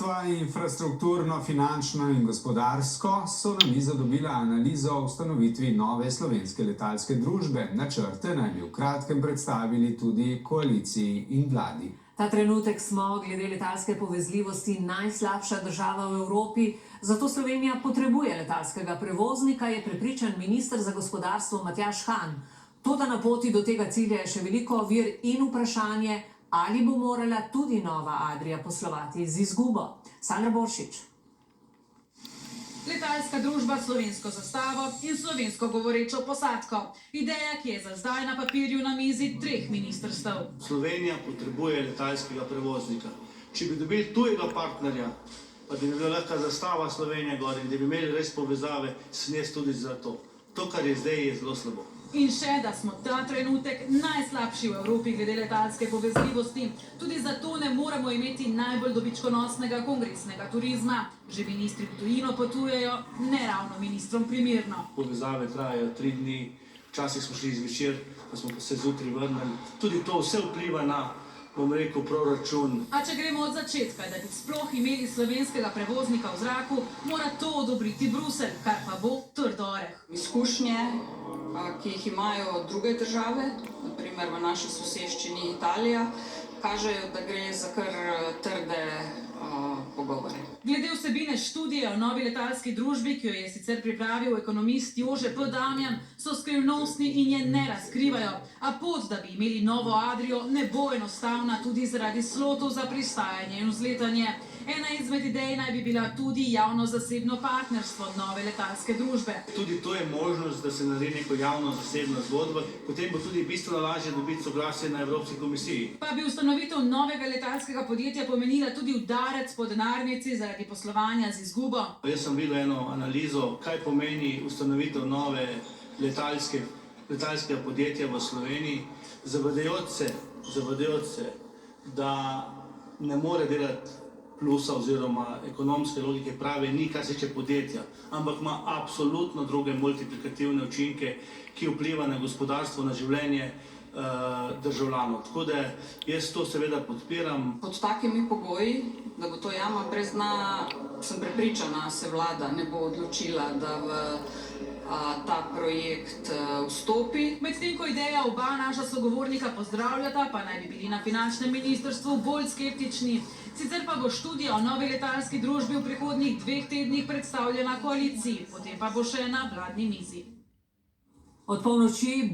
Ministrstva infrastrukturno, finančno in gospodarsko so na mizo dobila analizo o ustanovitvi nove slovenske letalske družbe. Načrte naj bi v kratkem predstavili tudi koaliciji in vladi. Ta trenutek smo glede letalske povezljivosti najslabša država v Evropi, zato Slovenija potrebuje letalskega prevoznika, je prepričan minister za gospodarstvo Matjaž Han. Toda na poti do tega cilja je še veliko ovir in vprašanje, ali bo morala tudi nova Adria poslovati z izgubo. Sandra Boršič. Letalska družba s slovensko zastavo in slovensko govorečo posadko. Ideja, ki je za zdaj na papirju na mizi 3 ministrstev. Slovenija potrebuje letalskega prevoznika. Če bi dobili tujega partnerja, pa da bi bila lahko zastava Slovenije gor in da bi imeli res povezave, sem jaz tudi za to. To, kar je zdaj, je zelo slabo. In še, da smo ta trenutek najslabši v Evropi glede letalske povezljivosti. Tudi zato ne moremo imeti najbolj dobičkonosnega kongresnega turizma. Že ministri v tujino potujejo, ne ravno ministrom primerno. Povezave trajajo 3 dni, včasih smo šli zvečer, pa smo se zjutraj vrnili. Tudi to vse vpliva na, bom rekel, proračun. A če gremo od začetka, da bi sploh imeli slovenskega prevoznika v zraku, mora to odobriti Bruselj, kar pa bo trd oreh. Izkušnje, ki jih imajo druge države, naprimer v naši soseščini Italija, kažejo, da gre za kar trde pogovore. Glede vsebine študije o novi letalski družbi, ki jo je sicer pripravil ekonomist Jože P. Damjan, so skrivnostni in je ne razkrivajo. A pot, da bi imeli novo Adrio, ne bo enostavna tudi zaradi slotov za pristajanje in vzletanje. Ena izmed idej naj bi bila tudi javno-zasebno partnerstvo nove letalske družbe. Tudi to je možnost, da se naredi neko javno-zasebna zgodba, potem bo tudi bistveno lažje dobiti soglasje na Evropski komisiji. Pa bi ustanovitev novega letalskega podjetja pomenila tudi udarec po denarnici zaradi poslovanja z izgubo. Jaz sem videl eno analizo, kaj pomeni ustanovitev nove letalskega podjetja v Sloveniji, zavajajoč se, da ne more delati plusa oziroma ekonomske logike prave ni, kar se tiče podjetja, ampak ima absolutno druge multiplikativne učinke, ki vpliva na gospodarstvo, na življenje državljanov. Tako da jaz to seveda podpiram. Pod takimi pogoji, da bo to jama brez dna, sem prepričana, se vlada ne bo odločila, da v ta projekt vstopi. Medtem ko ideja oba naša sogovornika pozdravljata, pa naj bi bili na finančnem ministrstvu bolj skeptični. Sicer pa bo študija o novi letalski družbi v prihodnjih 2 tednih predstavljena koaliciji, potem pa bo še na vladni mizi. Od polnoči